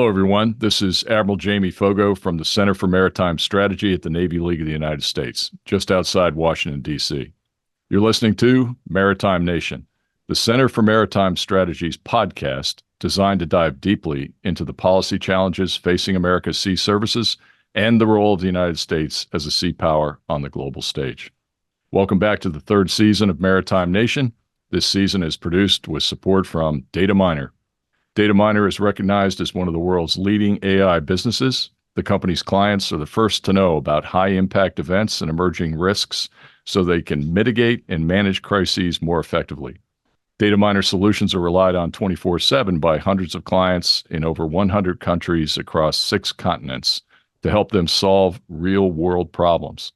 Hello, everyone. This is Admiral Jamie Foggo from the Center for Maritime Strategy at the Navy League of the United States, just outside Washington, D.C. You're listening to Maritime Nation, the Center for Maritime Strategy's podcast designed to dive deeply into the policy challenges facing America's sea services and the role of the United States as a sea power on the global stage. Welcome back to the third season of Maritime Nation. This season is produced with support from Dataminr. Dataminr is recognized as one of the world's leading AI businesses. The company's clients are the first to know about high-impact events and emerging risks so they can mitigate and manage crises more effectively. Dataminr solutions are relied on 24/7 by hundreds of clients in over 100 countries across 6 continents to help them solve real-world problems.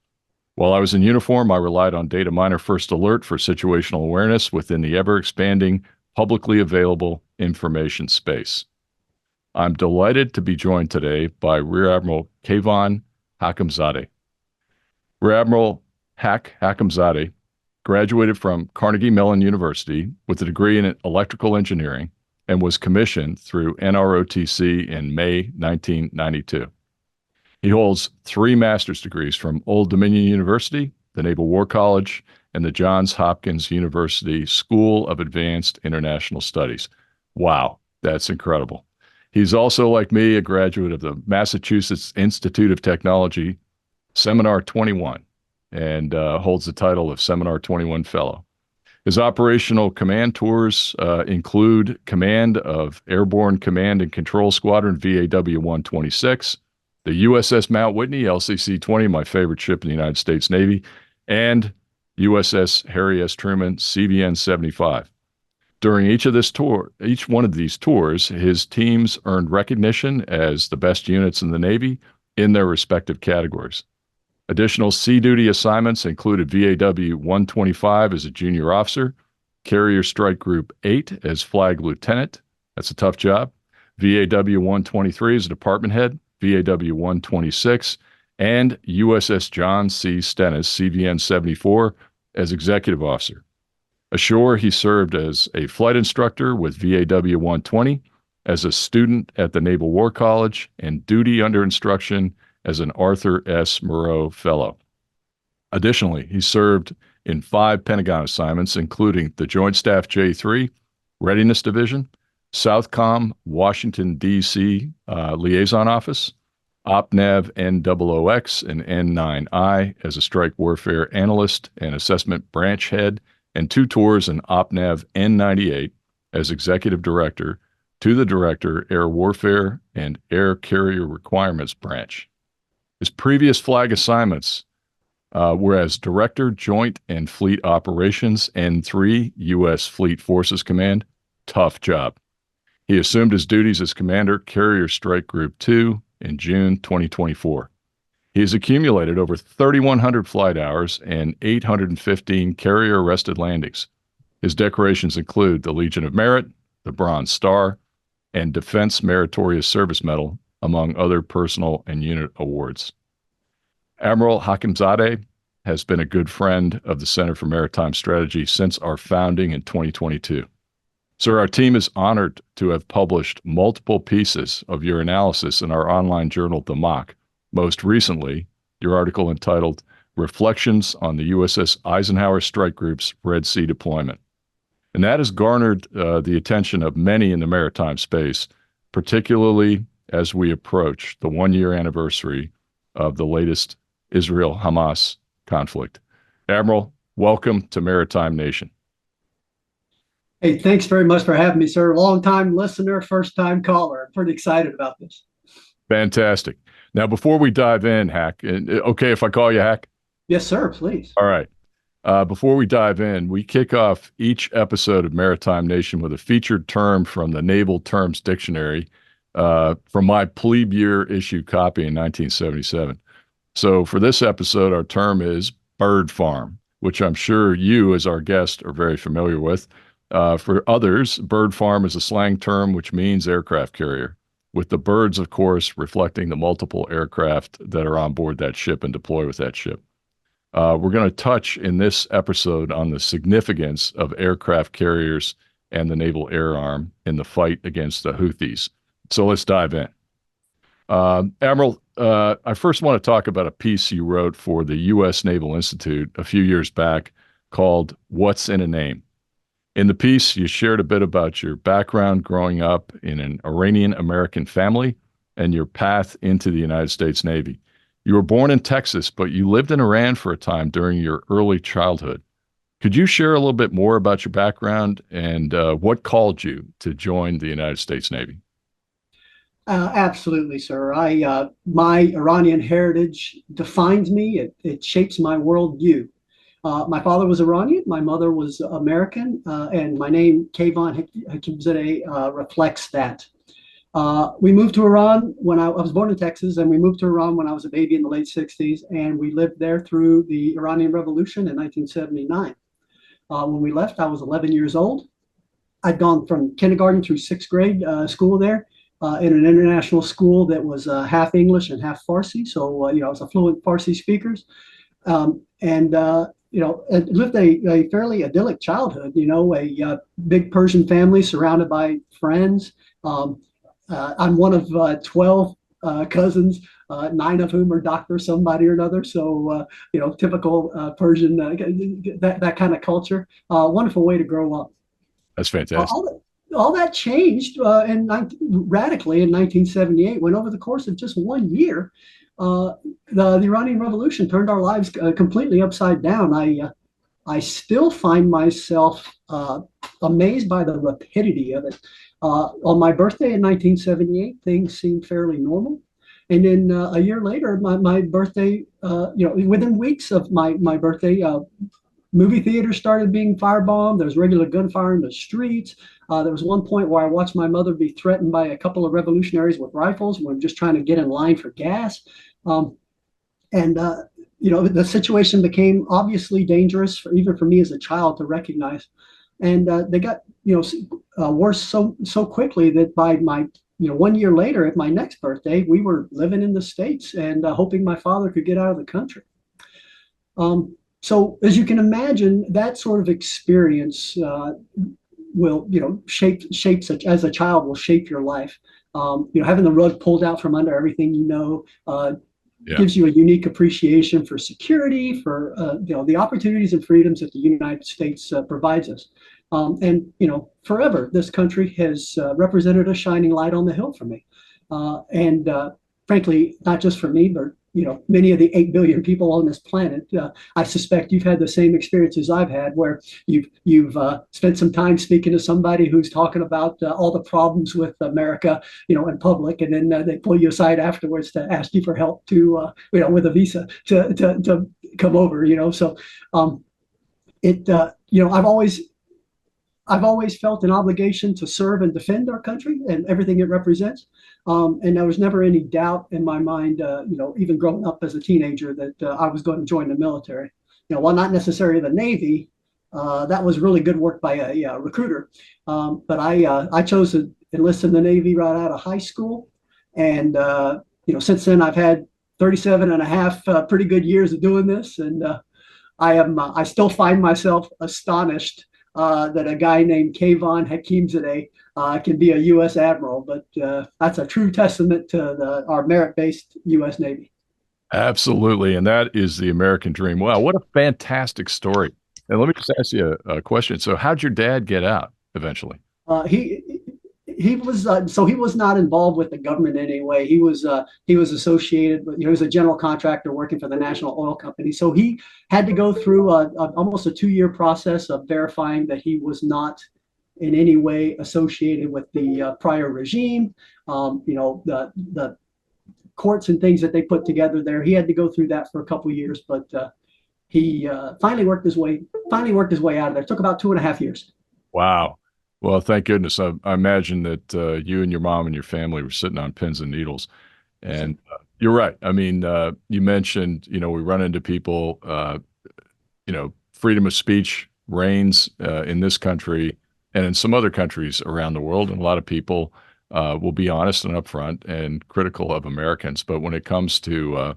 While I was in uniform, I relied on Dataminr First Alert for situational awareness within the ever-expanding, publicly available information space. I'm delighted to be joined today by Rear Admiral Kavon Hakimzedah. Rear Admiral Hakimzedah graduated from Carnegie Mellon University with a degree in electrical engineering and was commissioned through NROTC in May 1992. He holds 3 master's degrees from Old Dominion University, the Naval War College, and the Johns Hopkins University School of Advanced International Studies. Wow, that's incredible. He's also, like me, a graduate of the Massachusetts Institute of Technology, Seminar 21, and holds the title of Seminar 21 Fellow. His operational command tours include command of Airborne Command and Control Squadron VAW-126, the USS Mount Whitney, LCC-20, my favorite ship in the United States Navy, and USS Harry S. Truman, CVN-75. During each one of these tours, his teams earned recognition as the best units in the Navy in their respective categories. Additional sea duty assignments included VAW-125 as a junior officer, Carrier Strike Group 8 as flag lieutenant. That's a tough job. VAW-123 as a department head, VAW-126, and USS John C. Stennis, CVN-74, as executive officer. Ashore, he served as a flight instructor with VAW-120, as a student at the Naval War College, and duty under instruction as an Arthur S. Moreau Fellow. Additionally, he served in 5 Pentagon assignments, including the Joint Staff J3, Readiness Division, Southcom Washington, D.C. Liaison Office, OpNav N00X and N9I as a strike warfare analyst and assessment branch head, and 2 tours in OpNav N98 as executive director to the Director, Air Warfare and Air Carrier Requirements Branch. His previous flag assignments were as Director, Joint and Fleet Operations, N3, U.S. Fleet Forces Command. Tough job. He assumed his duties as Commander, Carrier Strike Group 2 in June 2024. He has accumulated over 3,100 flight hours and 815 carrier-arrested landings. His decorations include the Legion of Merit, the Bronze Star, and Defense Meritorious Service Medal, among other personal and unit awards. Admiral Hakimzedah has been a good friend of the Center for Maritime Strategy since our founding in 2022. Sir, our team is honored to have published multiple pieces of your analysis in our online journal, The Mock. Most recently, your article entitled Reflections on the USS Eisenhower Strike Group's Red Sea Deployment. And that has garnered the attention of many in the maritime space, particularly as we approach the 1-year anniversary of the latest Israel-Hamas conflict. Admiral, welcome to Maritime Nation. Hey, thanks very much for having me, sir. Long-time listener, first-time caller. I'm pretty excited about this. Fantastic. Now, before we dive in, Hack, okay if I call you Hack? Yes, sir, please. All right. Before we dive in, we kick off each episode of Maritime Nation with a featured term from the Naval Terms Dictionary from my plebe year issue copy in 1977. So for this episode, our term is bird farm, which I'm sure you as our guest are very familiar with. For others, bird farm is a slang term which means aircraft carrier, with the birds, of course, reflecting the multiple aircraft that are on board that ship and deploy with that ship. We're going to touch in this episode on the significance of aircraft carriers and the Naval Air Arm in the fight against the Houthis. So let's dive in. Admiral, I first want to talk about a piece you wrote for the U.S. Naval Institute a few years back called What's in a Name? In the piece, you shared a bit about your background growing up in an Iranian American family and your path into the United States Navy. You were born in Texas, but you lived in Iran for a time during your early childhood. Could you share a little bit more about your background and what called you to join the United States Navy? Absolutely, sir. My Iranian heritage defines me. It shapes my worldview. My father was Iranian, my mother was American, and my name, Kavon Hakimzedah, reflects that. We moved to Iran when I was born in Texas, and we moved to Iran when I was a baby in the late 60s, and we lived there through the Iranian Revolution in 1979. When we left, I was 11 years old. I'd gone from kindergarten through sixth grade school there in an international school that was half English and half Farsi. So, I was a fluent Farsi speaker. And lived a fairly idyllic childhood, a big Persian family surrounded by friends. I'm one of 12 cousins, nine of whom are doctors, somebody or another. So, typical Persian, that kind of culture. Wonderful way to grow up. That's fantastic. All that changed radically in 1978 when over the course of just 1 year, the Iranian Revolution turned our lives completely upside down. I still find myself amazed by the rapidity of it. On my birthday in 1978, things seemed fairly normal. And then a year later, my birthday, within weeks of my birthday, movie theaters started being firebombed. There was regular gunfire in the streets. There was one point where I watched my mother be threatened by a couple of revolutionaries with rifles when just trying to get in line for gas. The situation became obviously dangerous even for me as a child to recognize. And they got worse so quickly that by my 1 year later, at my next birthday, we were living in the States and hoping my father could get out of the country. So as you can imagine, that sort of experience will, shape such as a child will shape your life. Having the rug pulled out from under everything gives you a unique appreciation for security, for the opportunities and freedoms that the United States provides us. Forever, this country has represented a shining light on the hill for me. Frankly, not just for me, but many of the 8 billion people on this planet. I suspect you've had the same experiences I've had, where you've spent some time speaking to somebody who's talking about all the problems with America, in public, and then they pull you aside afterwards to ask you for help to, with a visa to come over. I've always felt an obligation to serve and defend our country and everything it represents. And there was never any doubt in my mind, even growing up as a teenager, that I was going to join the military. While not necessarily the Navy, that was really good work by a recruiter. But I chose to enlist in the Navy right out of high school. And, since then I've had 37 and a half pretty good years of doing this. And I still find myself astonished that a guy named Kavon Hakimzedah can be a U.S. Admiral, but that's a true testament to our merit-based U.S. Navy. Absolutely. And that is the American dream. Wow, what a fantastic story. And let me just ask you a question. So how'd your dad get out eventually? He was he was not involved with the government in any way. He was associated with, he was a general contractor working for the National Oil Company. So he had to go through almost a 2-year process of verifying that he was not in any way associated with the prior regime. The courts and things that they put together there. He had to go through that for a couple of years, but he finally worked his way out of there. It took about 2.5 years. Wow. Well, thank goodness. I imagine that you and your mom and your family were sitting on pins and needles. And you're right. I mean, you mentioned, we run into people, freedom of speech reigns in this country and in some other countries around the world. And a lot of people will be honest and upfront and critical of Americans. But when it comes to,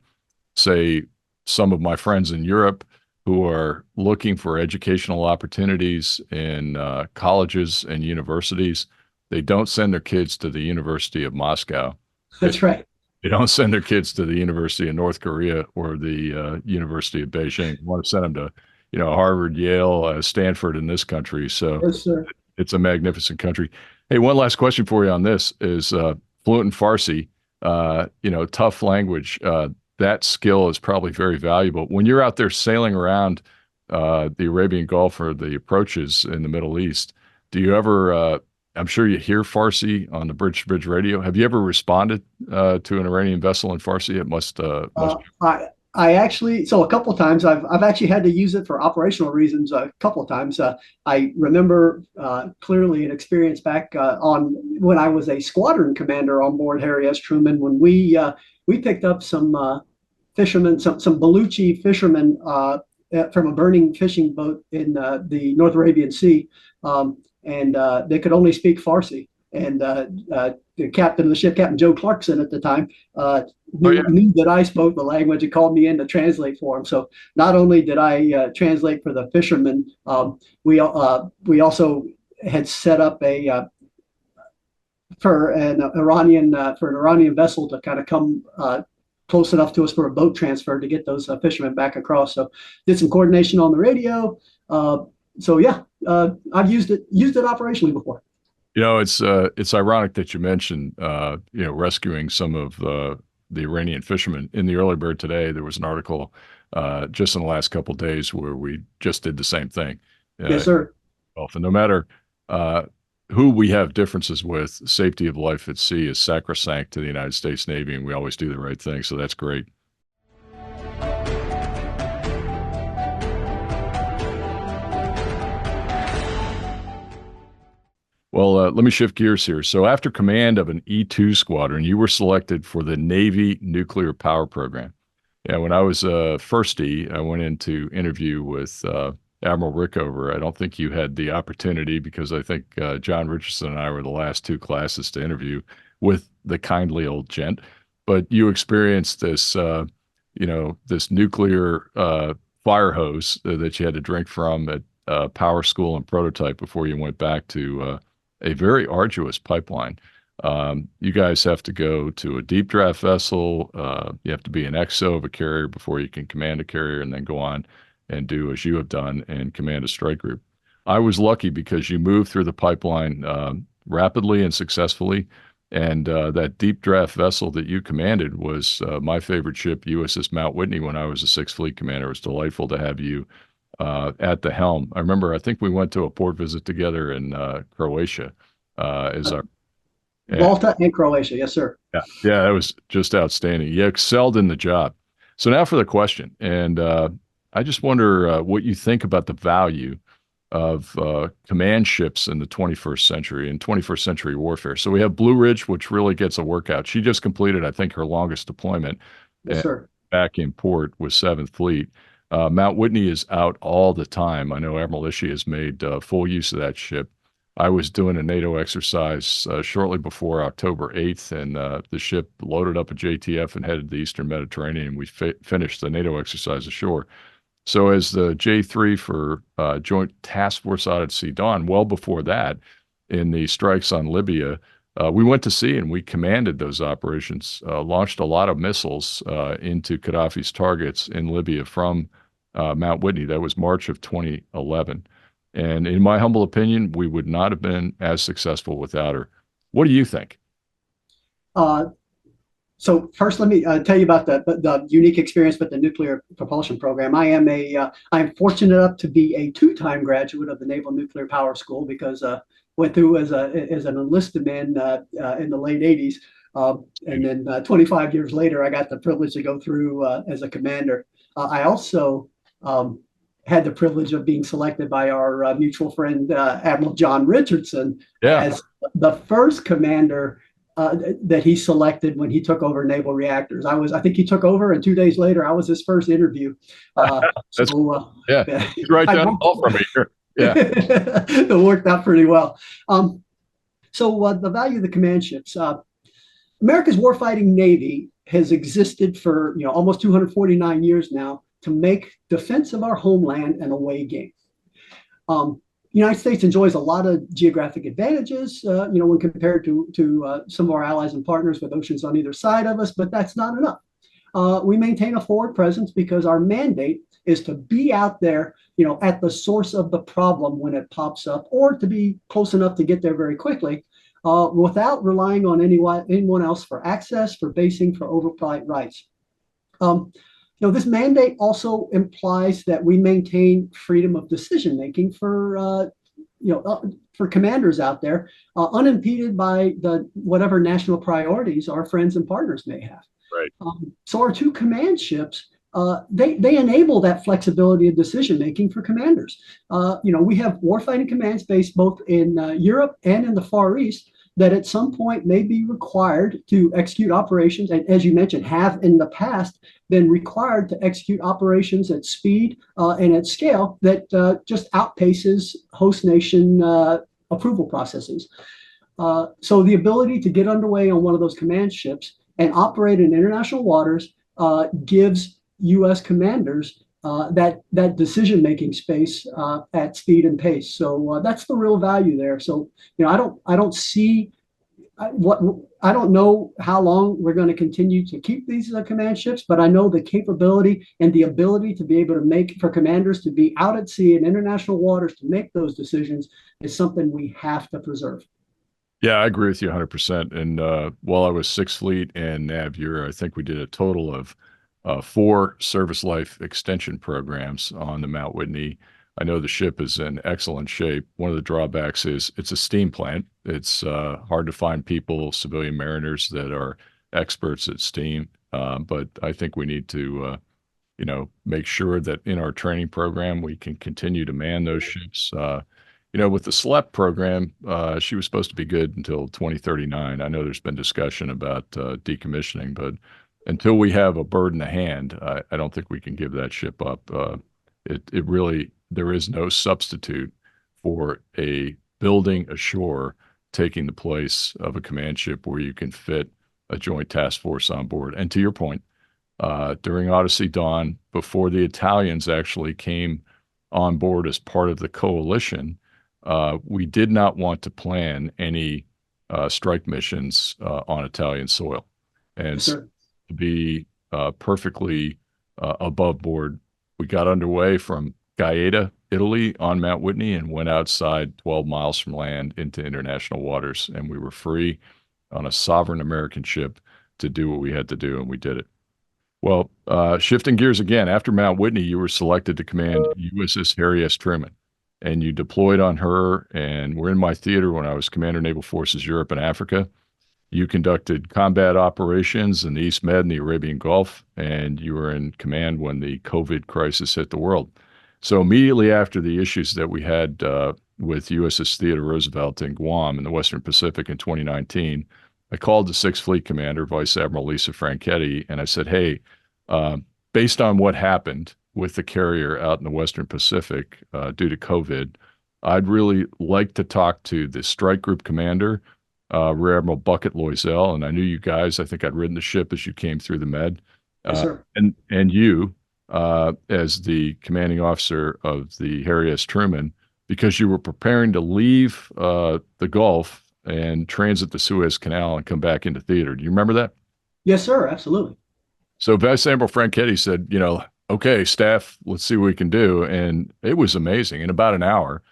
say, some of my friends in Europe who are looking for educational opportunities in colleges and universities, they don't send their kids to the University of Moscow. That's right. They don't send their kids to the University of North Korea or the University of Beijing. They want to send them to, Harvard, Yale, Stanford in this country. So Yes, sir. it's a magnificent country. Hey, one last question for you on this is fluent in Farsi, tough language. That skill is probably very valuable. When you're out there sailing around the Arabian Gulf or the approaches in the Middle East, do you ever, I'm sure you hear Farsi on the bridge radio. Have you ever responded to an Iranian vessel in Farsi? It must. I actually, so a couple of times I've actually had to use it for operational reasons. A couple of times, I remember clearly an experience back on when I was a squadron commander on board Harry S. Truman when we picked up some fishermen, some Baluchi fishermen from a burning fishing boat in the North Arabian Sea, and they could only speak Farsi. And the captain of the ship, Captain Joe Clarkson at the time, knew that I spoke the language and called me in to translate for him. So not only did I translate for the fishermen, we also had set up for an Iranian vessel to kind of come close enough to us for a boat transfer to get those fishermen back across. So did some coordination on the radio. So yeah, I've used it operationally before. It's ironic that you mentioned, rescuing some of the Iranian fishermen. In the Early Bird today, there was an article just in the last couple of days where we just did the same thing. Yes, sir. And no matter who we have differences with, safety of life at sea is sacrosanct to the United States Navy, and we always do the right thing. So that's great. Well, let me shift gears here. So after command of an E-2 squadron, you were selected for the Navy Nuclear Power Program. Yeah, when I was first E, I went in to interview with Admiral Rickover. I don't think you had the opportunity because I think John Richardson and I were the last two classes to interview with the kindly old gent. But you experienced this, this nuclear fire hose that you had to drink from at Power School and Prototype before you went back to a very arduous pipeline. You guys have to go to a deep draft vessel. You have to be an XO of a carrier before you can command a carrier and then go on and do as you have done and command a strike group. I was lucky because you moved through the pipeline rapidly and successfully. And that deep draft vessel that you commanded was my favorite ship, USS Mount Whitney, when I was a Sixth Fleet commander. It was delightful to have you at the helm. I remember, I think we went to a port visit together in Croatia. Malta and Croatia, yes, sir. Yeah, that was just outstanding. You excelled in the job. So now for the question, and I just wonder what you think about the value of command ships in the 21st century and 21st century warfare. So we have Blue Ridge, which really gets a workout. She just completed, I think, her longest deployment back in port with 7th Fleet. Mount Whitney is out all the time. I know Admiral Ishii has made full use of that ship. I was doing a NATO exercise shortly before October 8th, and the ship loaded up a JTF and headed to the Eastern Mediterranean. We finished the NATO exercise ashore. So as the J3 for Joint Task Force Audit Sea Dawn, well before that, in the strikes on Libya, we went to sea and we commanded those operations, launched a lot of missiles into Gaddafi's targets in Libya from Mount Whitney. That was March of 2011. And in my humble opinion, we would not have been as successful without her. What do you think? So first, let me tell you about the unique experience with the nuclear propulsion program. I am fortunate enough to be a two-time graduate of the Naval Nuclear Power School because went through as an enlisted man in the late 80s. And then 25 years later, I got the privilege to go through as a commander. I also had the privilege of being selected by our mutual friend, Admiral John Richardson, as the first commander that he selected when he took over naval reactors. I think he took over, and 2 days later, I was his first interview. He's right down the hall from me here. Yeah, it worked out pretty well. So the value of the command ships. America's warfighting Navy has existed for almost 249 years now to make defense of our homeland an away game. United States enjoys a lot of geographic advantages, when compared to some of our allies and partners with oceans on either side of us, but that's not enough. We maintain a forward presence because our mandate is to be out there, at the source of the problem when it pops up, or to be close enough to get there very quickly, without relying on anyone else for access, for basing, for overflight rights. This mandate also implies that we maintain freedom of decision making for commanders out there, unimpeded by whatever national priorities our friends and partners may have. Right. So our two command ships, they enable that flexibility of decision making for commanders. We have warfighting commands based both in Europe and in the Far East that at some point may be required to execute operations, and as you mentioned, have in the past been required to execute operations at speed and at scale that just outpaces host nation approval processes. So the ability to get underway on one of those command ships and operate in international waters gives U.S. commanders that decision-making space at speed and pace. So that's the real value there. So I don't see I don't know how long we're going to continue to keep these command ships, but I know the capability and the ability to be able to make for commanders to be out at sea in international waters to make those decisions is something we have to preserve. Yeah, I agree with you 100%. And while I was Sixth Fleet and Nav Euro, I think we did a total of 4 service life extension programs on the Mount Whitney. I know the ship is in excellent shape. One of the drawbacks is it's a steam plant. It's hard to find people, civilian mariners, that are experts at steam. But I think we need to, make sure that in our training program, we can continue to man those ships. With the SLEP program, she was supposed to be good until 2039. I know there's been discussion about decommissioning, but until we have a bird in the hand, I don't think we can give that ship up. It really, there is no substitute for a building ashore taking the place of a command ship where you can fit a joint task force on board. And to your point, during Odyssey Dawn, before the Italians actually came on board as part of the coalition, we did not want to plan any strike missions on Italian soil. And Sure. To be perfectly above board, we got underway from Gaeta, Italy, on Mount Whitney and went outside 12 miles from land into international waters. And we were free on a sovereign American ship to do what we had to do, and we did it. Well, shifting gears again, after Mount Whitney, you were selected to command USS Harry S. Truman, and you deployed on her and were in my theater when I was Commander Naval Forces Europe and Africa. You conducted combat operations in the East Med and the Arabian Gulf, and you were in command when the COVID crisis hit the world. So immediately after the issues that we had with USS Theodore Roosevelt in Guam in the Western Pacific in 2019, I called the Sixth Fleet Commander, Vice Admiral Lisa Franchetti, and I said, hey, based on what happened with the carrier out in the Western Pacific due to COVID, I'd really like to talk to the strike group commander, Rear Admiral Bucket Loisel, and I knew you guys. I think I'd ridden the ship as you came through the Med. Yes, sir. And you, as the commanding officer of the Harry S. Truman, because you were preparing to leave the Gulf and transit the Suez Canal and come back into theater. Do you remember that? Yes, sir. Absolutely. So Vice Admiral Franchetti said, okay, staff, let's see what we can do. And it was amazing. In about an hour,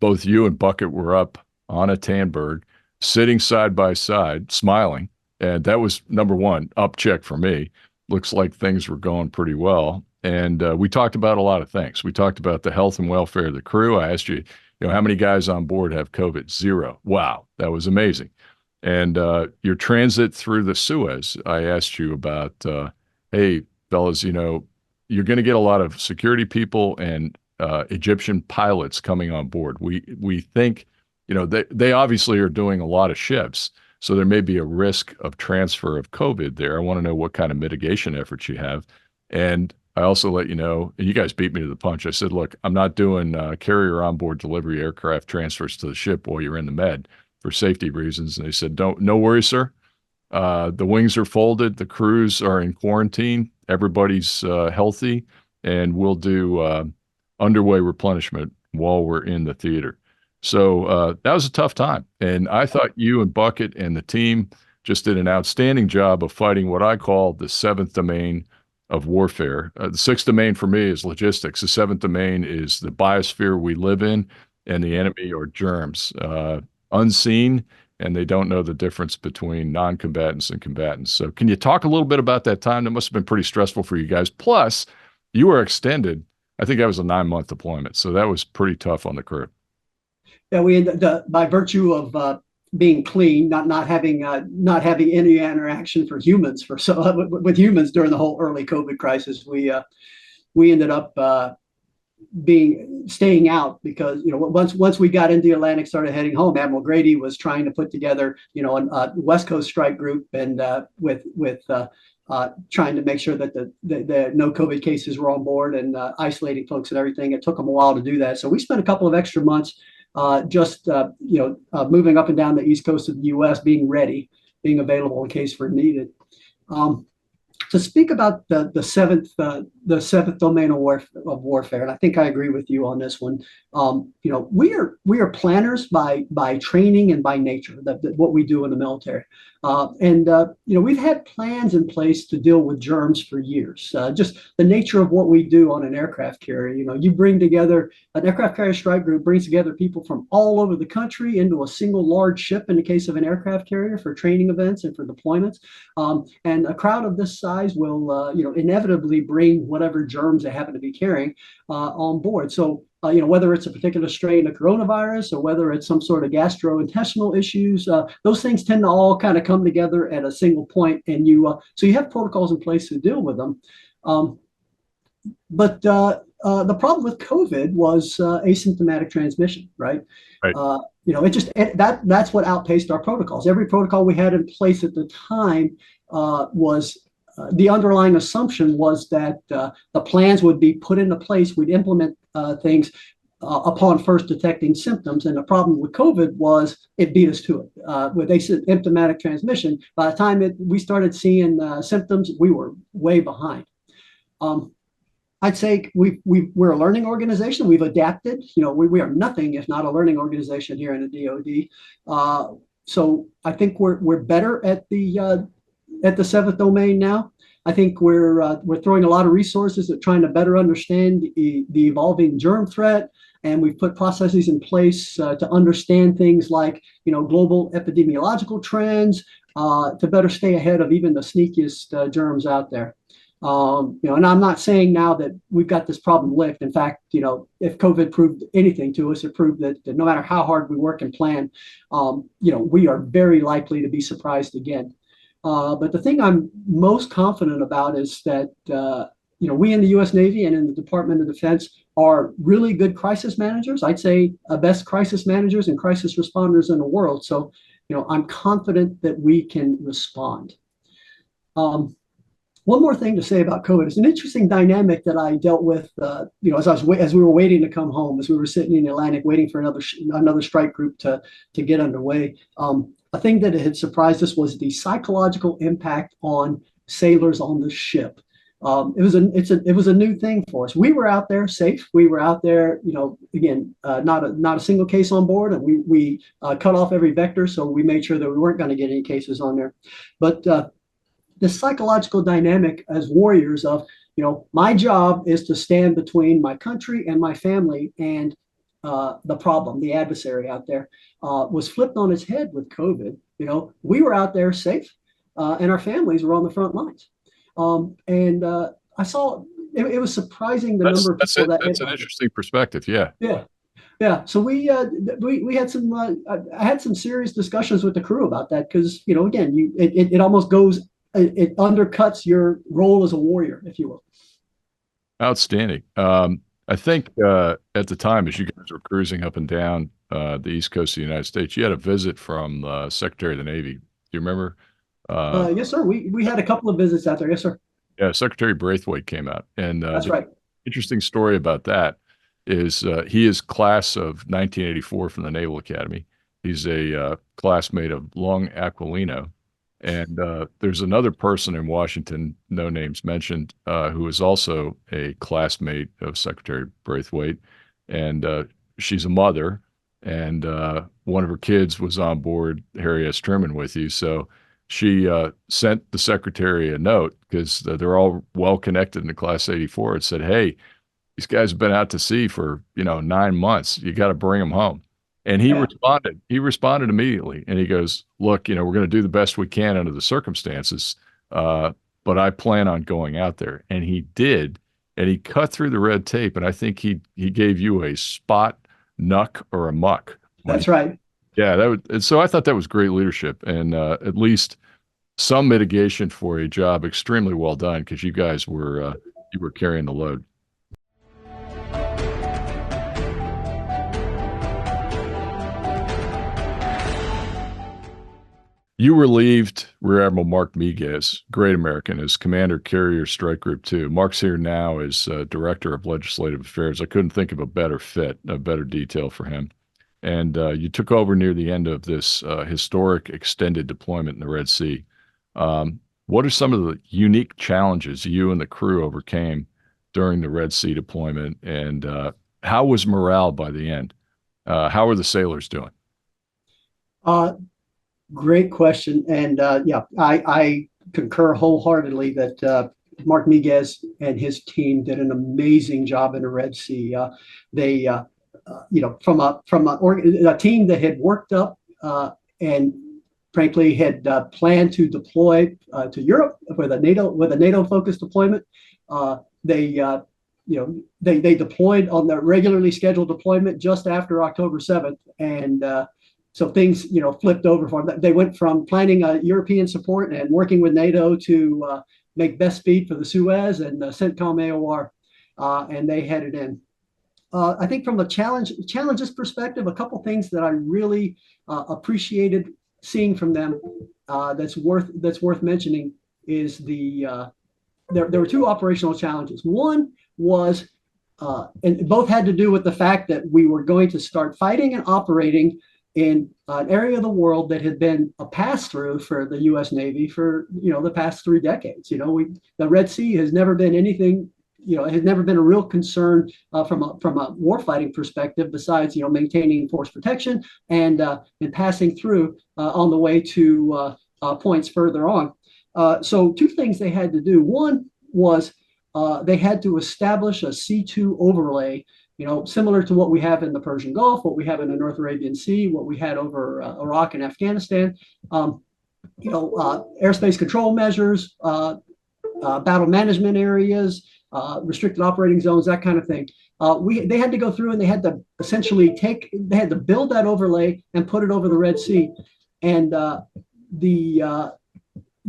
both you and Bucket were up on a Tandberg, sitting side by side, smiling. And that was number one, up check for me. Looks like things were going pretty well. And we talked about a lot of things. We talked about the health and welfare of the crew. I asked you, how many guys on board have COVID? 0. Wow, that was amazing. And your transit through the Suez, I asked you about, hey, fellas, you're going to get a lot of security people and Egyptian pilots coming on board. We think, they obviously are doing a lot of shifts, so there may be a risk of transfer of COVID there. I want to know what kind of mitigation efforts you have. And I also let you know, and you guys beat me to the punch. I said, look, I'm not doing carrier onboard delivery aircraft transfers to the ship while you're in the Med for safety reasons. And they said, no worries, sir. The wings are folded. The crews are in quarantine. Everybody's healthy, and we'll do underway replenishment while we're in the theater. So that was a tough time. And I thought you and Bucket and the team just did an outstanding job of fighting what I call the seventh domain of warfare. The sixth domain for me is logistics. The seventh domain is the biosphere we live in, and the enemy or germs, unseen, and they don't know the difference between non-combatants and combatants. So can you talk a little bit about that time? That must have been pretty stressful for you guys. Plus, you were extended. I think that was a 9-month deployment. So that was pretty tough on the crew. Yeah, we ended up, by virtue of being clean, not having any interaction for humans with humans during the whole early COVID crisis. We ended up staying out because once we got into the Atlantic, started heading home. Admiral Grady was trying to put together a West Coast strike group, and with trying to make sure that the no COVID cases were on board and isolating folks and everything. It took them a while to do that, so we spent a couple of extra months moving up and down the East Coast of the U.S., being ready, being available in case we're needed. To speak about the seventh domain of warfare, and I think I agree with you on this one. We are planners by training and by nature. What we do in the military, we've had plans in place to deal with germs for years. Just the nature of what we do on an aircraft carrier. You bring together an aircraft carrier strike group, brings together people from all over the country into a single large ship in the case of an aircraft carrier for training events and for deployments. And a crowd of this size will inevitably bring whatever germs they happen to be carrying on board. So whether it's a particular strain of coronavirus or whether it's some sort of gastrointestinal issues, those things tend to all kind of come together at a single point, and so you have protocols in place to deal with them. But the problem with COVID was asymptomatic transmission, right? Right. That's what outpaced our protocols. Every protocol we had in place at the time was the underlying assumption was that the plans would be put into place. We'd implement things upon first detecting symptoms. And the problem with COVID was it beat us to it. With asymptomatic transmission, by the time we started seeing symptoms, we were way behind. I'd say we're a learning organization. We've adapted. We are nothing if not a learning organization here in the DoD. So I think we're better at the seventh domain now. I think we're throwing a lot of resources at trying to better understand the evolving germ threat, and we've put processes in place to understand things like global epidemiological trends to better stay ahead of even the sneakiest germs out there. And I'm not saying now that we've got this problem licked. In fact, if COVID proved anything to us, it proved that no matter how hard we work and plan, we are very likely to be surprised again. But the thing I'm most confident about is that, we in the U.S. Navy and in the Department of Defense are really good crisis managers. I'd say best crisis managers and crisis responders in the world. So, I'm confident that we can respond. One more thing to say about COVID. It's an interesting dynamic that I dealt with, as we were waiting to come home, as we were sitting in the Atlantic waiting for another strike group to get underway. A thing that had surprised us was the psychological impact on sailors on the ship. It was a new thing for us. We were out there safe. We were out there, again, not a single case on board, and we cut off every vector, so we made sure that we weren't going to get any cases on there. But the psychological dynamic as warriors of, my job is to stand between my country and my family and the problem, the adversary out there, was flipped on its head with COVID. We were out there safe, and our families were on the front lines. I saw it was surprising the number of people that's an interesting perspective. Yeah. Yeah. Yeah, so we had some I had some serious discussions with the crew about that because again it almost goes. It undercuts your role as a warrior, if you will. Outstanding. I think at the time, as you guys were cruising up and down the East Coast of the United States, you had a visit from the Secretary of the Navy. Do you remember? Yes, sir. We had a couple of visits out there. Yes, sir. Yeah, Secretary Braithwaite came out. And that's right. Interesting story about that is he is class of 1984 from the Naval Academy. He's a classmate of Long Aquilino. And there's another person in Washington, no names mentioned, who is also a classmate of Secretary Braithwaite. And she's a mother, and one of her kids was on board Harry S. Truman with you. So she sent the secretary a note because they're all well connected in the Class 84 and said, "Hey, these guys have been out to sea for 9 months. You got to bring them home." And he Yeah, responded. He responded immediately, and he goes, "Look, we're going to do the best we can under the circumstances, but I plan on going out there." And he did, and he cut through the red tape. And I think he gave you a spot nuck or a muck when he, that's right. yeah, that would. And so I thought that was great leadership, and at least some mitigation for a job extremely well done because you guys were you were carrying the load. You relieved Rear Admiral Mark Migz, great American, as Commander Carrier Strike Group 2. Mark's here now as Director of Legislative Affairs. I couldn't think of a better fit, a better detail for him. And you took over near the end of this historic extended deployment in the Red Sea. What are some of the unique challenges you and the crew overcame during the Red Sea deployment? And how was morale by the end? How are the sailors doing? Uh, Great question. And yeah, I concur wholeheartedly that Mark Migz and his team did an amazing job in the Red Sea. They, from a team that had worked up and frankly had planned to deploy to Europe with a NATO focused deployment. They they deployed on the regularly scheduled deployment just after October 7th, and so things flipped over for them. They went from planning European support and working with NATO to make best speed for the Suez and CENTCOM AOR, and they headed in. I think from a challenges perspective, a couple things that I really appreciated seeing from them that's worth mentioning is there were two operational challenges. One was and both had to do with the fact that we were going to start fighting and operating in an area of the world that had been a pass-through for the U.S. Navy for the past 3 decades. The Red Sea has never been anything. It has never been a real concern from a warfighting perspective, besides maintaining force protection and passing through on the way to points further on. So two things they had to do. One was they had to establish a C2 overlay, similar to what we have in the Persian Gulf, what we have in the North Arabian Sea, what we had over Iraq and Afghanistan. Airspace control measures, battle management areas, restricted operating zones, that kind of thing. They had to go through and they had to essentially build that overlay and put it over the Red Sea, and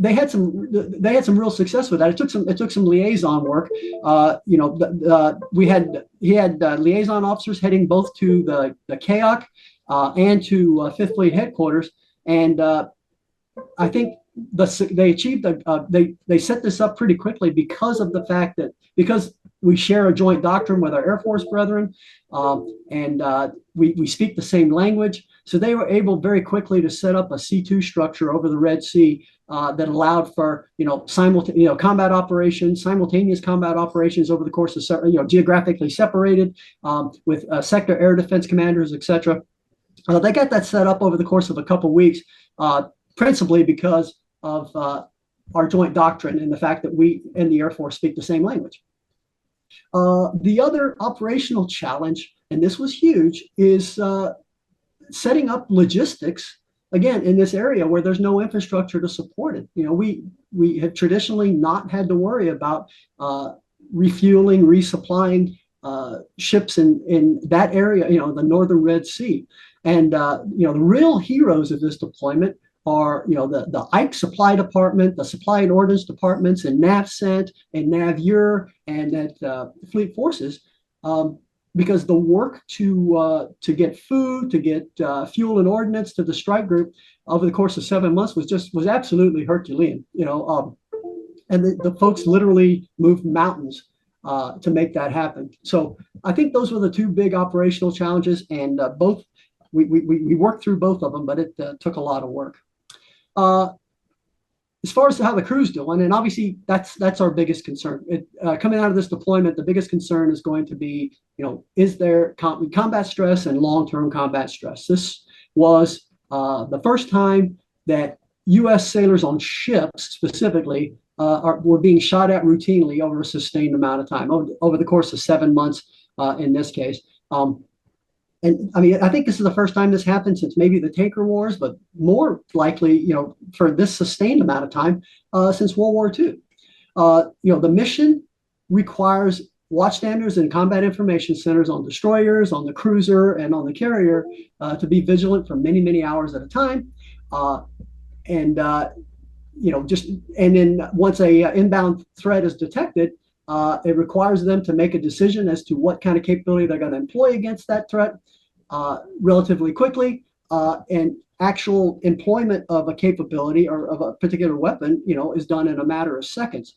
they had some real success with that. It took some liaison work. He had liaison officers heading both to the CAOC and to Fifth Fleet headquarters, and I think they achieved they set this up pretty quickly because of the fact that because we share a joint doctrine with our Air Force brethren, and we speak the same language. So they were able very quickly to set up a C2 structure over the Red Sea that allowed for simultaneous combat operations, simultaneous combat operations over the course of geographically separated with sector air defense commanders, etc. They got that set up over the course of a couple of weeks, principally because of our joint doctrine and the fact that we and the Air Force speak the same language. The other operational challenge, and this was huge, is setting up logistics, again, in this area where there's no infrastructure to support it. We have traditionally not had to worry about refueling, resupplying ships in that area, the northern Red Sea. And the real heroes of this deployment are the Ike Supply Department, the Supply and Ordnance Departments, and NAVCENT and NAVUR and at Fleet Forces, because the work to get food, to get fuel and ordnance to the strike group over the course of 7 months was absolutely Herculean. And the folks literally moved mountains to make that happen. So I think those were the two big operational challenges, and both we worked through both of them, but it took a lot of work. as far as how the crew's doing, and obviously that's our biggest concern. Coming out of this deployment, the biggest concern is going to be, is there combat stress and long-term combat stress? This was the first time that U.S. sailors on ships specifically were being shot at routinely over a sustained amount of time, over the course of 7 months in this case. And I mean, I think this is the first time this happened since maybe the tanker wars, but more likely, for this sustained amount of time since World War II. The mission requires watchstanders and combat information centers on destroyers, on the cruiser, and on the carrier to be vigilant for many, many hours at a time. And then once a inbound threat is detected, it requires them to make a decision as to what kind of capability they're going to employ against that threat relatively quickly. And actual employment of a capability or of a particular weapon, is done in a matter of seconds.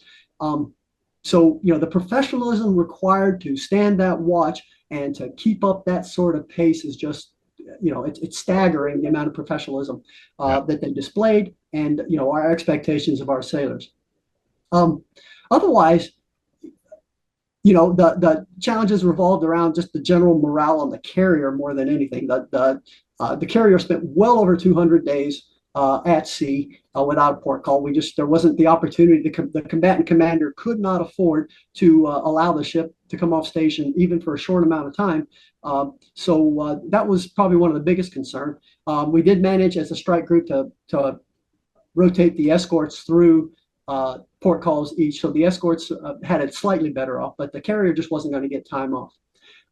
So the professionalism required to stand that watch and to keep up that sort of pace is just, it's staggering, the amount of professionalism that they displayed, and our expectations of our sailors. Otherwise, the challenges revolved around just the general morale on the carrier more than anything. The carrier spent well over 200 days at sea without a port call. There wasn't the opportunity. The combatant commander could not afford to allow the ship to come off station even for a short amount of time. So that was probably one of the biggest concerns. We did manage as a strike group to rotate the escorts through port calls each. So the escorts had it slightly better off, but the carrier just wasn't going to get time off.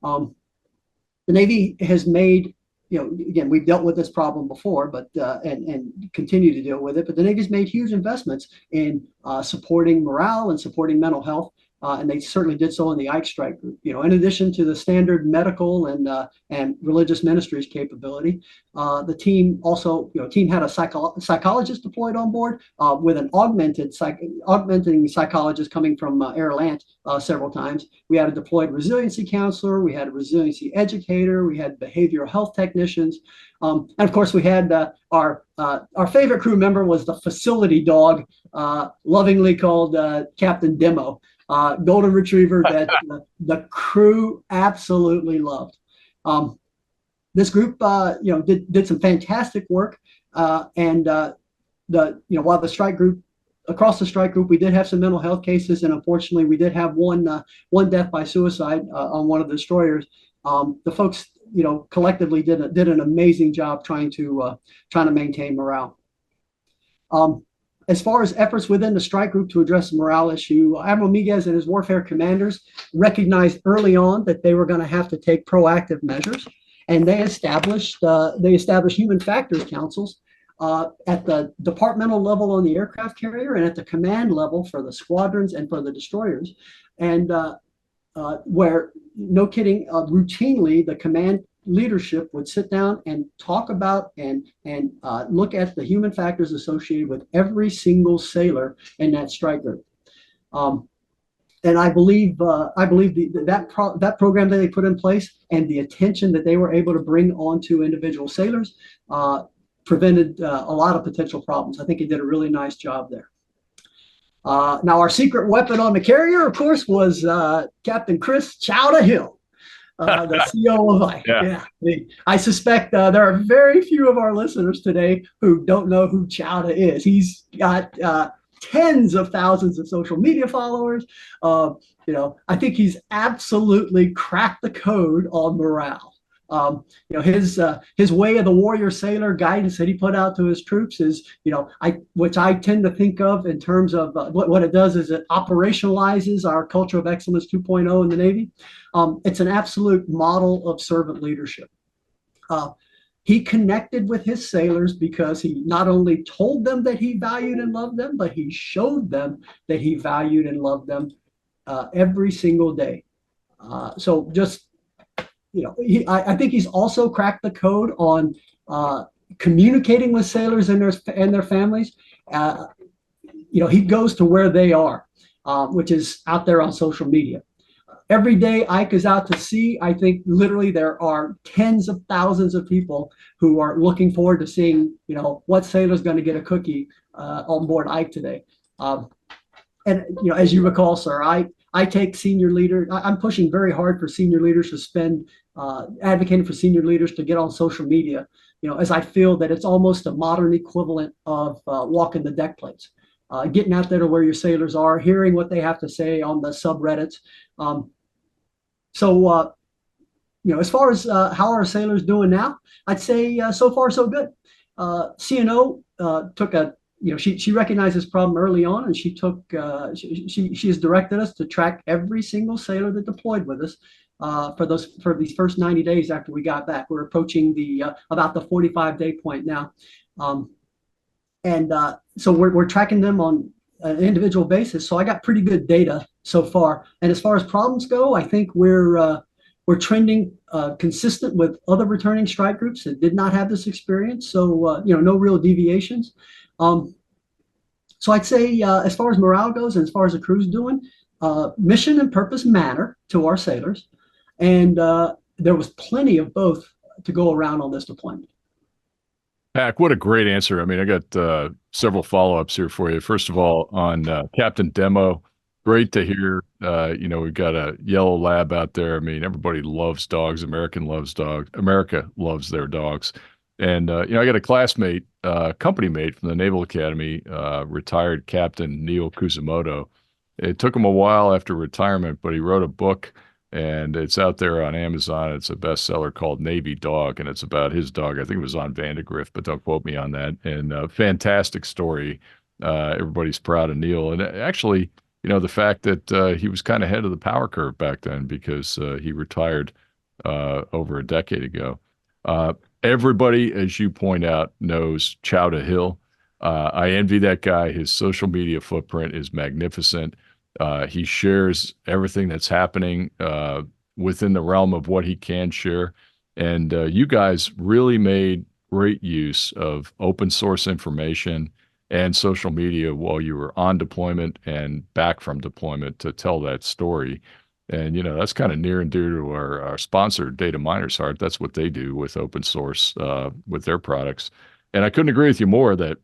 The Navy has made, again, we've dealt with this problem before, but and continue to deal with it. But the Navy's made huge investments in supporting morale and supporting mental health. And they certainly did so in the Ike Strike Group. In addition to the standard medical and religious ministries capability, the team also, team had a psychologist deployed on board with an augmenting psychologist coming from Air-Land several times. We had a deployed resiliency counselor, we had a resiliency educator, we had behavioral health technicians, and of course we had our favorite crew member was the facility dog, lovingly called Captain Demo. Golden Retriever that the crew absolutely loved. This group, did some fantastic work, and while the strike group, across the strike group, we did have some mental health cases, and unfortunately, we did have one death by suicide on one of the destroyers. The folks, collectively did an amazing job trying to maintain morale. As far as efforts within the strike group to address the morale issue, Admiral Migz and his warfare commanders recognized early on that they were going to have to take proactive measures, and they established human factors councils at the departmental level on the aircraft carrier and at the command level for the squadrons and for the destroyers, and where, no kidding, routinely the command leadership would sit down and talk about and look at the human factors associated with every single sailor in that strike group. And I believe that program that they put in place and the attention that they were able to bring onto individual sailors prevented a lot of potential problems. I think they did a really nice job there. Now, our secret weapon on the carrier, of course, was Captain Chris Chowda Hill. The CO of Ike. Yeah. I suspect there are very few of our listeners today who don't know who Chowda is. He's got tens of thousands of social media followers. I think he's absolutely cracked the code on morale. His way of the warrior sailor guidance that he put out to his troops is, which I tend to think of in terms of what it does is it operationalizes our culture of excellence 2.0 in the Navy. It's an absolute model of servant leadership. He connected with his sailors because he not only told them that he valued and loved them, but he showed them that he valued and loved them every single day. So just, I think he's also cracked the code on communicating with sailors and their families. He goes to where they are, which is out there on social media. Every day Ike is out to sea, I think literally there are tens of thousands of people who are looking forward to seeing, what sailor's going to get a cookie on board Ike today. And as you recall, sir, I take senior leaders. I'm pushing very hard for senior leaders to spend advocating for senior leaders to get on social media. As I feel that it's almost a modern equivalent of walking the deck plates, getting out there to where your sailors are, hearing what they have to say on the subreddits. As far as how our sailors doing now, I'd say so far so good. CNO took a she recognized this problem early on, and she has directed us to track every single sailor that deployed with us for these first 90 days after we got back. We're approaching about the 45-day point now, so we're tracking them on an individual basis. So I got pretty good data so far. And as far as problems go, I think we're trending consistent with other returning strike groups that did not have this experience. So no real deviations. So I'd say as far as morale goes and as far as the crew's doing, mission and purpose matter to our sailors. And there was plenty of both to go around on this deployment. Pac, what a great answer. I mean, I got several follow-ups here for you. First of all, on Captain Demo, great to hear. We've got a yellow lab out there. I mean, everybody loves dogs. America loves their dogs. And, I got a classmate, company mate from the Naval Academy, retired Captain Neil Kuzumoto. It took him a while after retirement, but he wrote a book, and it's out there on Amazon. It's a bestseller called Navy Dog, and it's about his dog. I think it was on Vandegrift, but don't quote me on that. And fantastic story. Everybody's proud of Neil. And actually, the fact that he was kind of ahead of the power curve back then, because he retired over a decade ago. Everybody, as you point out, knows Chowda Hill. I envy that guy. His social media footprint is magnificent. He shares everything that's happening within the realm of what he can share. And you guys really made great use of open source information and social media while you were on deployment and back from deployment to tell that story. And, that's kind of near and dear to our sponsor, Dataminr's heart. That's what they do with open source, with their products. And I couldn't agree with you more that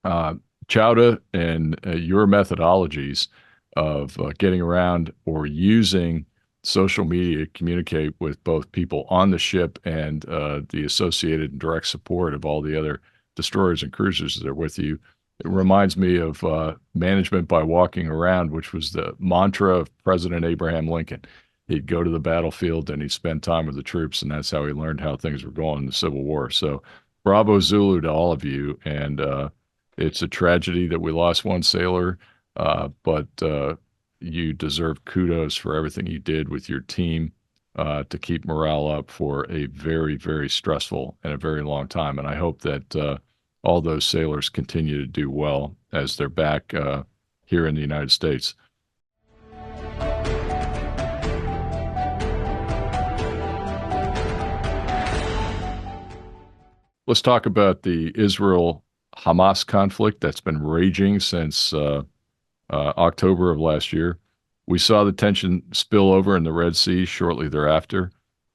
Chowda and your methodologies of getting around or using social media to communicate with both people on the ship and the associated and direct support of all the other destroyers and cruisers that are with you. It reminds me of management by walking around, which was the mantra of President Abraham Lincoln. He'd go to the battlefield and he'd spend time with the troops, and that's how he learned how things were going in the Civil War. So bravo Zulu to all of you. And it's a tragedy that we lost one sailor, but you deserve kudos for everything you did with your team to keep morale up for a very, very stressful and a very long time. And I hope that all those sailors continue to do well as they're back here in the United States. Let's talk about the Israel-Hamas conflict that's been raging since October of last year. We saw the tension spill over in the Red Sea shortly thereafter.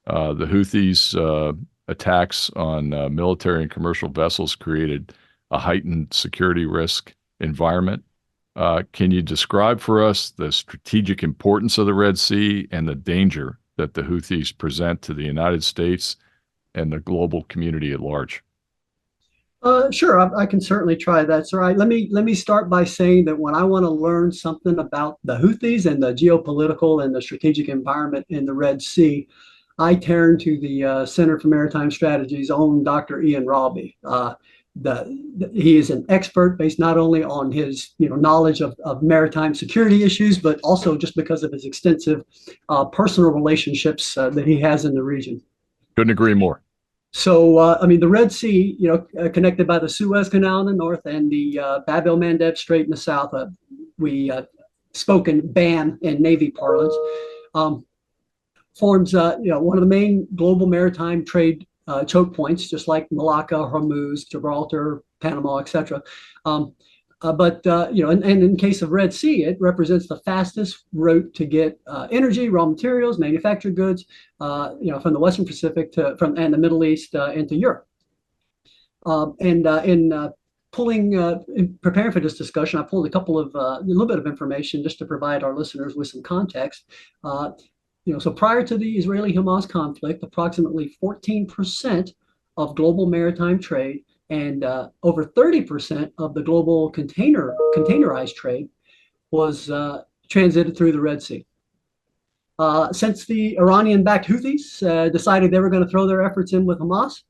The Houthis' attacks on military and commercial vessels created a heightened security risk environment. Can you describe for us the strategic importance of the Red Sea and the danger that the Houthis present to the United States and the global community at large? Sure, I can certainly try that, sir. Let me start by saying that when I want to learn something about the Houthis and the geopolitical and the strategic environment in the Red Sea, I turn to the Center for Maritime Strategy's own Dr. Ian Rabi. He is an expert based not only on his knowledge of maritime security issues, but also just because of his extensive personal relationships that he has in the region. Couldn't agree more. So, the Red Sea, connected by the Suez Canal in the north and the Bab el-Mandeb Strait in the south, we spoken BAM in Navy parlance, forms one of the main global maritime trade choke points, just like Malacca, Hormuz, Gibraltar, Panama, etc. But in case of Red Sea, it represents the fastest route to get energy, raw materials, manufactured goods, from the Western Pacific and the Middle East into Europe. In in preparing for this discussion, I pulled a little bit of information just to provide our listeners with some context. So prior to the Israeli-Hamas conflict, approximately 14% of global maritime trade and over 30% of the global containerized trade was transited through the Red Sea. Since the Iranian-backed Houthis decided they were going to throw their efforts in with Hamas,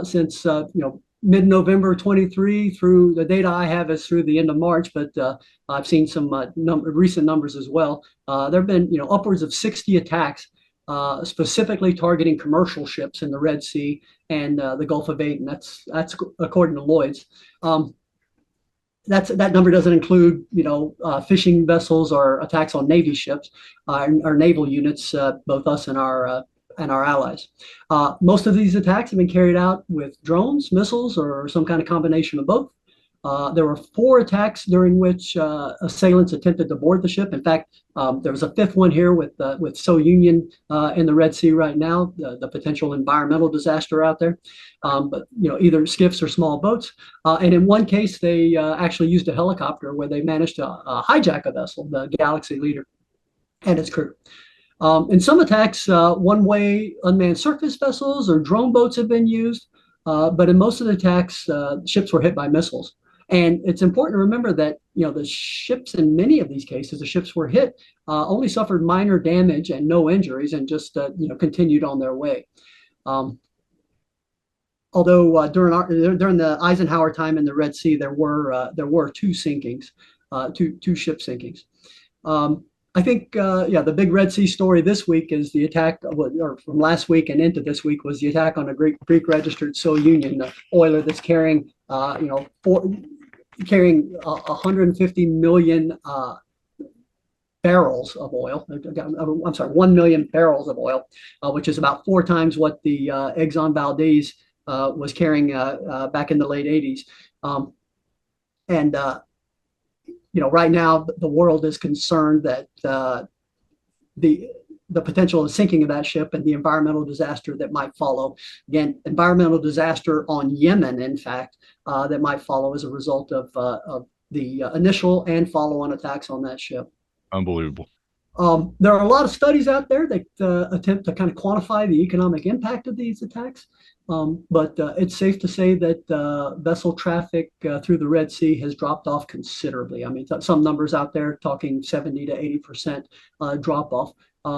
since mid-November 23 through the data I have is through the end of March, but I've seen some recent numbers as well. There have been upwards of 60 attacks specifically targeting commercial ships in the Red Sea and the Gulf of Aden. That's according to Lloyd's. That number doesn't include fishing vessels or attacks on Navy ships or naval units, both us and our allies. Most of these attacks have been carried out with drones, missiles, or some kind of combination of both. There were 4 attacks during which assailants attempted to board the ship. In fact, there was a 5th one here with Seoul Union in the Red Sea right now, the potential environmental disaster out there. But either skiffs or small boats. And in one case, they actually used a helicopter where they managed to hijack a vessel, the Galaxy Leader, and its crew. In some attacks, one-way unmanned surface vessels or drone boats have been used, but in most of the attacks, ships were hit by missiles. And it's important to remember that the ships in many of these cases, the ships were hit, only suffered minor damage and no injuries, and just continued on their way. Although during the Eisenhower time in the Red Sea, there were 2 sinkings, two ship sinkings. I think, the big Red Sea story this week is the attack, or from last week and into this week, was the attack on a Greek-registered Seoul Union, the oiler that's carrying, carrying 150 million barrels of oil. I'm sorry, 1 million barrels of oil, which is about 4 times what the Exxon Valdez was carrying back in the late 80s. Right now the world is concerned that the potential of sinking of that ship and the environmental disaster that might follow. Again, environmental disaster on Yemen, in fact, that might follow as a result of the initial and follow-on attacks on that ship. Unbelievable. There are a lot of studies out there that attempt to kind of quantify the economic impact of these attacks. But it's safe to say that vessel traffic through the Red Sea has dropped off considerably. I mean, some numbers out there talking 70 to 80% drop off,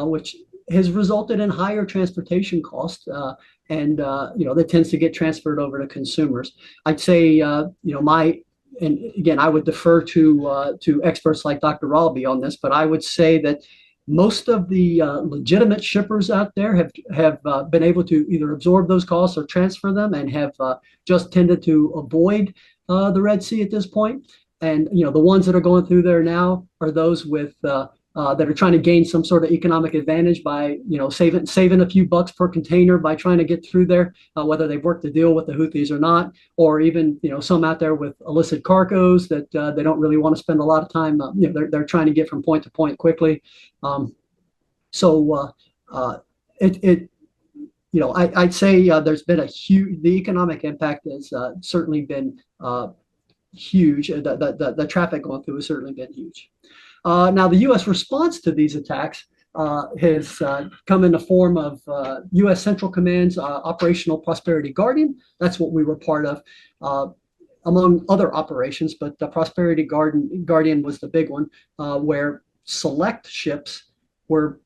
which has resulted in higher transportation costs, and that tends to get transferred over to consumers. I'd say, and again, I would defer to experts like Dr. Ralby on this, but I would say that most of the legitimate shippers out there have been able to either absorb those costs or transfer them, and have just tended to avoid the Red Sea at this point. And the ones that are going through there now are those with that are trying to gain some sort of economic advantage by saving a few bucks per container by trying to get through there, whether they've worked a deal with the Houthis or not, or even some out there with illicit cargoes that they don't really want to spend a lot of time. They're trying to get from point to point quickly. I'd say there's been the economic impact has certainly been huge. The traffic going through has certainly been huge. Now, the U.S. response to these attacks has come in the form of U.S. Central Command's Operational Prosperity Guardian. That's what we were part of, among other operations, but the Prosperity Guardian was the big one, where select ships are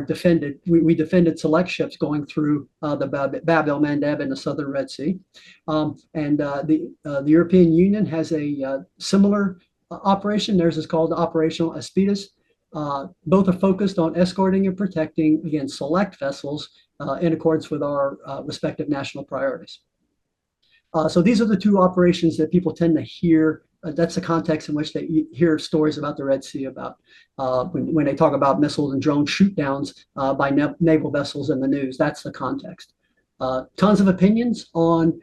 defended. We defended select ships going through the Bab el-Mandeb in the southern Red Sea. And the European Union has a similar operation. Theirs is called Operational Aspides. Both are focused on escorting and protecting, again, select vessels in accordance with our respective national priorities. So these are the 2 operations that people tend to hear. That's the context in which they hear stories about the Red Sea, about when they talk about missiles and drone shoot downs by naval vessels in the news. That's the context. Tons of opinions on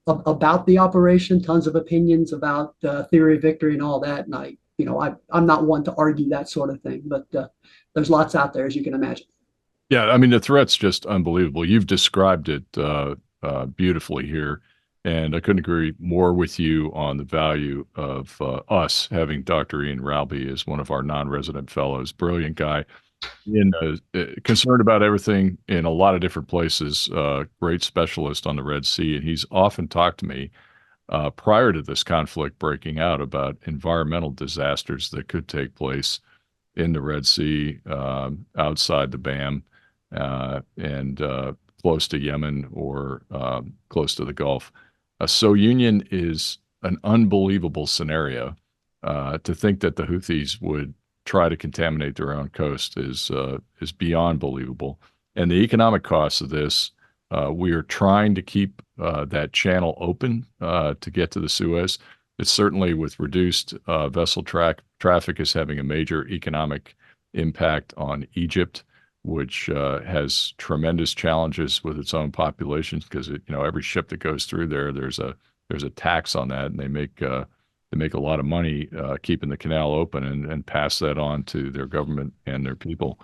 about the operation, tons of opinions about theory of victory and all that. And I'm not one to argue that sort of thing, but there's lots out there, as you can imagine. Yeah, I mean, the threat's just unbelievable. You've described it beautifully here. And I couldn't agree more with you on the value of us having Dr. Ian Ralby as one of our non-resident fellows. Brilliant guy. Ian, concerned about everything in a lot of different places. Great specialist on the Red Sea, and he's often talked to me prior to this conflict breaking out about environmental disasters that could take place in the Red Sea, outside the BAM, and close to Yemen or close to the Gulf. So Union is an unbelievable scenario. To think that the Houthis would try to contaminate their own coast is beyond believable. And the economic costs of this, we are trying to keep that channel open to get to the Suez. It's certainly with reduced vessel traffic is having a major economic impact on Egypt, which has tremendous challenges with its own populations because every ship that goes through there, there's a tax on that, and they make a lot of money keeping the canal open and pass that on to their government and their people.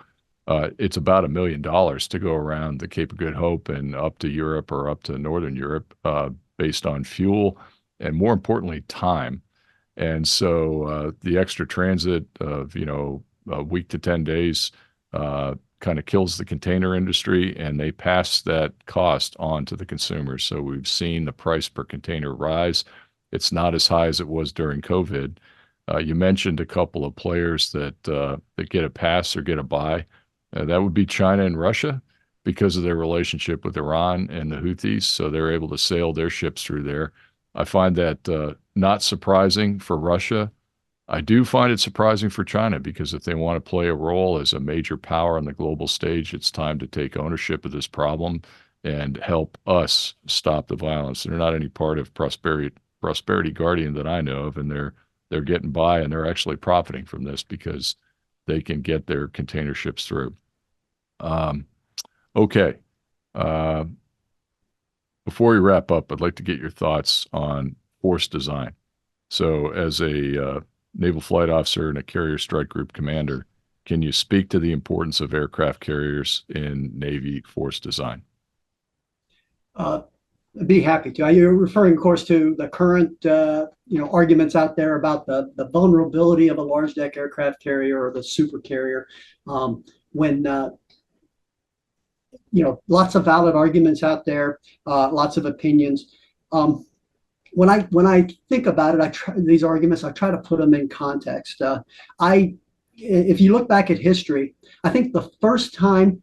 It's about $1 million to go around the Cape of Good Hope and up to Europe or up to Northern Europe, based on fuel and, more importantly, time. And so the extra transit of a week to 10 days kind of kills the container industry, and they pass that cost on to the consumers. So we've seen the price per container rise. It's not as high as it was during COVID. You mentioned a couple of players that get a pass or get a buy. That would be China and Russia because of their relationship with Iran and the Houthis. So they're able to sail their ships through there. I find that not surprising for Russia. I do find it surprising for China because if they want to play a role as a major power on the global stage, it's time to take ownership of this problem and help us stop the violence. They're not any part of Prosperity Guardian that I know of, and they're getting by, and they're actually profiting from this because they can get their container ships through. Okay. Before we wrap up, I'd like to get your thoughts on force design. So as a naval flight officer and a carrier strike group commander, can you speak to the importance of aircraft carriers in Navy force design? Be happy to. You're referring, of course, to the current arguments out there about the vulnerability of a large deck aircraft carrier or the super carrier. When lots of valid arguments out there, lots of opinions. When I think about it, these arguments, I try to put them in context. If you look back at history, I think the first time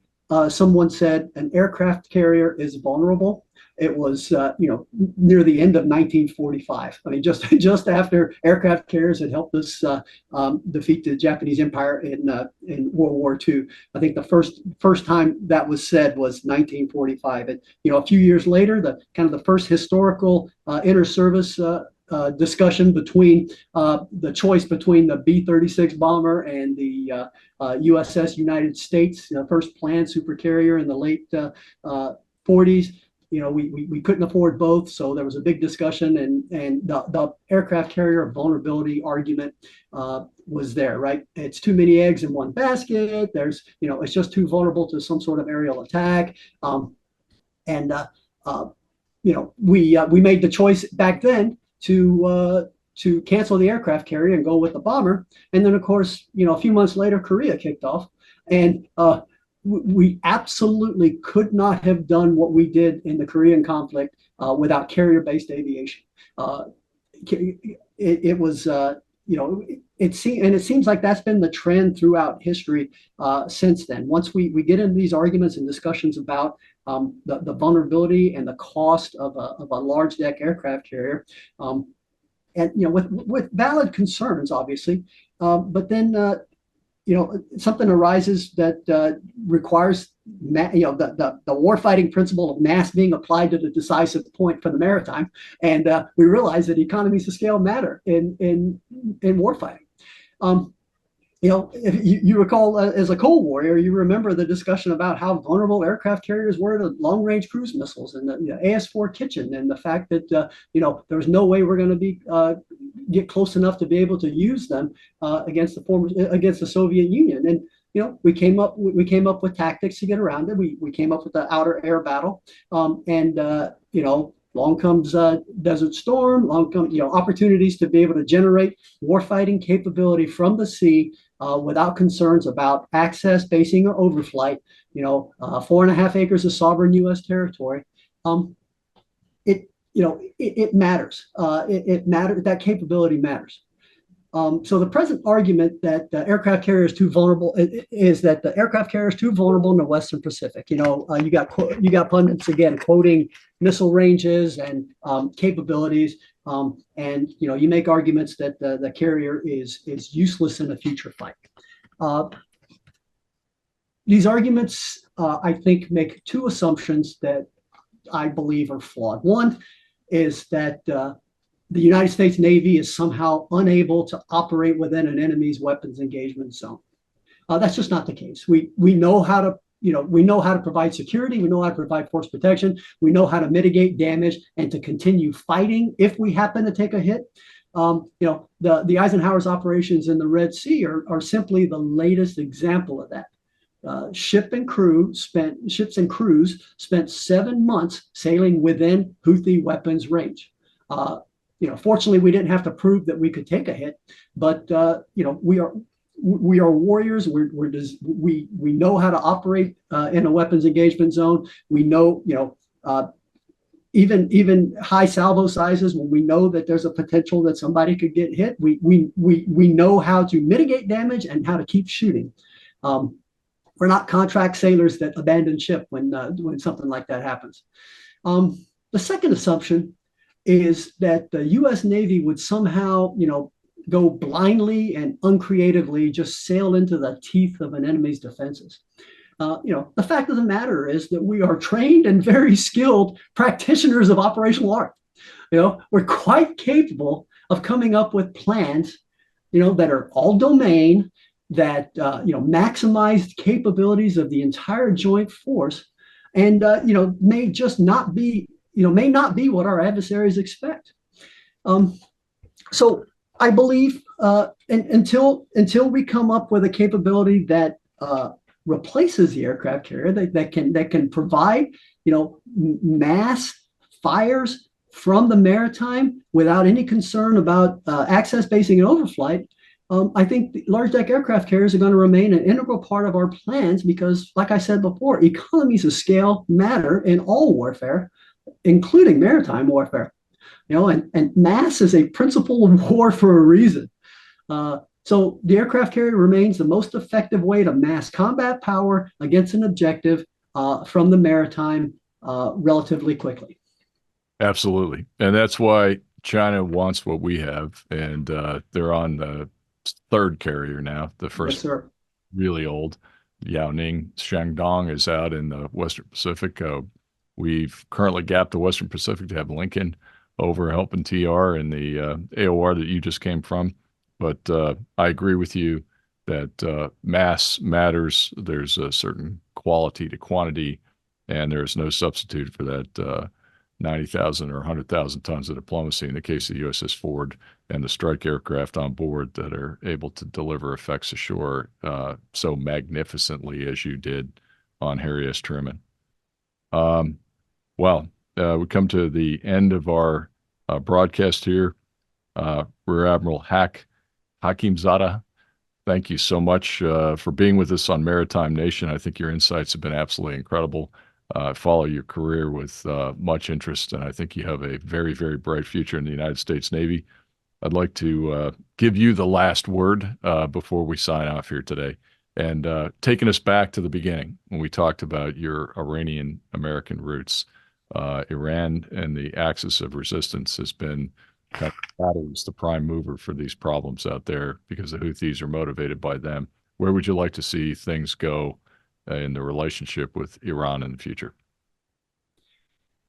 someone said an aircraft carrier is vulnerable, it was near the end of 1945. I mean, just after aircraft carriers had helped us defeat the Japanese Empire in World War II. I think the first time that was said was 1945. And a few years later, the first historical inter-service discussion between the choice between the B-36 bomber and the USS United States, first planned supercarrier in the late 40s. We couldn't afford both, so there was a big discussion, and the aircraft carrier vulnerability argument was there, right? It's too many eggs in one basket. It's just too vulnerable to some sort of aerial attack, we made the choice back then to cancel the aircraft carrier and go with the bomber. And then, of course, a few months later, Korea kicked off, and we absolutely could not have done what we did in the Korean conflict without carrier-based aviation. It was, it seems like that's been the trend throughout history since then. Once we get into these arguments and discussions about the vulnerability and the cost of a large deck aircraft carrier, and with valid concerns, obviously, but then something arises that requires the warfighting principle of mass being applied to the decisive point for the maritime, and we realize that economies of scale matter in warfighting. If you recall, as a Cold Warrior, you remember the discussion about how vulnerable aircraft carriers were to long-range cruise missiles and the AS-4 Kitchen, and the fact that there was no way we're going to get close enough to be able to use them against the Soviet Union. And we came up with tactics to get around it. We came up with the outer air battle, Along comes Desert Storm, along come opportunities to be able to generate warfighting capability from the sea without concerns about access, basing, or overflight. 4.5 acres of sovereign U.S. territory. It matters. It matters. That capability matters. So the present argument that the aircraft carrier is too vulnerable is that the aircraft carrier is too vulnerable in the Western Pacific. You got pundits again quoting missile ranges and capabilities, and you make arguments that the carrier is useless in a future fight. These arguments, I think, make two assumptions that I believe are flawed. One is that the United States Navy is somehow unable to operate within an enemy's weapons engagement zone. That's just not the case. We know how to provide security. We know how to provide force protection. We know how to mitigate damage and to continue fighting if we happen to take a hit. The Eisenhower's operations in the Red Sea are simply the latest example of that. Ships and crews spent 7 months sailing within Houthi weapons range. Fortunately, we didn't have to prove that we could take a hit, but we are warriors. We know how to operate in a weapons engagement zone. We know even high salvo sizes, when we know that there's a potential that somebody could get hit, we know how to mitigate damage and how to keep shooting. We're not contract sailors that abandon ship when something like that happens. The second assumption is that the U.S. Navy would somehow, go blindly and uncreatively just sail into the teeth of an enemy's defenses. The fact of the matter is that we are trained and very skilled practitioners of operational art. We're quite capable of coming up with plans, that are all domain, that maximize capabilities of the entire joint force, and may not be what our adversaries expect. So I believe until we come up with a capability that replaces the aircraft carrier, that can provide mass fires from the maritime without any concern about access, basing, and overflight, I think the large deck aircraft carriers are going to remain an integral part of our plans because, like I said before, economies of scale matter in all warfare, including maritime warfare. And mass is a principle of war for a reason. So the aircraft carrier remains the most effective way to mass combat power against an objective from the maritime relatively quickly. Absolutely. And that's why China wants what we have. And they're on the third carrier now. The first, yes, sir. Really old, Yaoning Shandong, is out in the Western Pacific. We've currently gapped the Western Pacific to have Lincoln over helping TR and the AOR that you just came from. But I agree with you that mass matters. There's a certain quality to quantity, and there's no substitute for that 90,000 or 100,000 tons of diplomacy in the case of the USS Ford and the strike aircraft on board that are able to deliver effects ashore so magnificently as you did on Harry S. Truman. We come to the end of our broadcast here. Rear Admiral Hakimzedah, thank you so much for being with us on Maritime Nation. I think your insights have been absolutely incredible. Follow your career with much interest, and I think you have a very, very bright future in the United States Navy. I'd like to give you the last word before we sign off here today. And taking us back to the beginning when we talked about your Iranian-American roots, Iran and the axis of resistance has been the prime mover for these problems out there because the Houthis are motivated by them. Where would you like to see things go in the relationship with Iran in the future?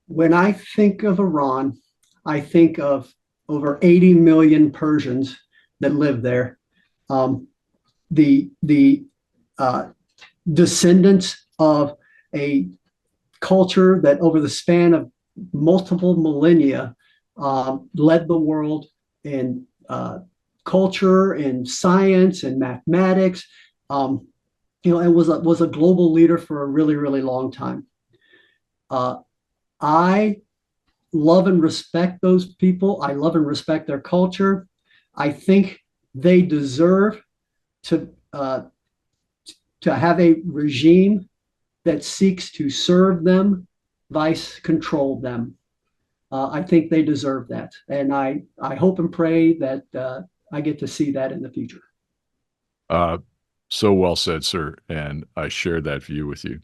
When I think of Iran, I think of over 80 million Persians that live there. The descendants of a culture that over the span of multiple millennia led the world in culture, in science, and mathematics, and was a global leader for a really, really long time. I love and respect those people. I love and respect their culture. I think they deserve to have a regime that seeks to serve them, vice control them. I think they deserve that, and I hope and pray that I get to see that in the future. So well said, sir, and I share that view with you.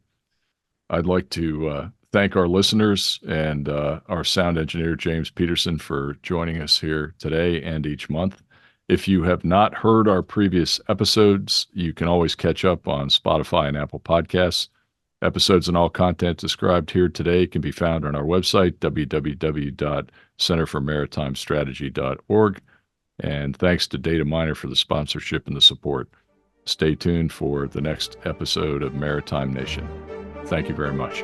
I'd like to thank our listeners and our sound engineer, James Peterson, for joining us here today and each month. If you have not heard our previous episodes, you can always catch up on Spotify and Apple Podcasts. Episodes and all content described here today can be found on our website, www.centerformaritimestrategy.org. And thanks to Dataminr for the sponsorship and the support. Stay tuned for the next episode of Maritime Nation. Thank you very much.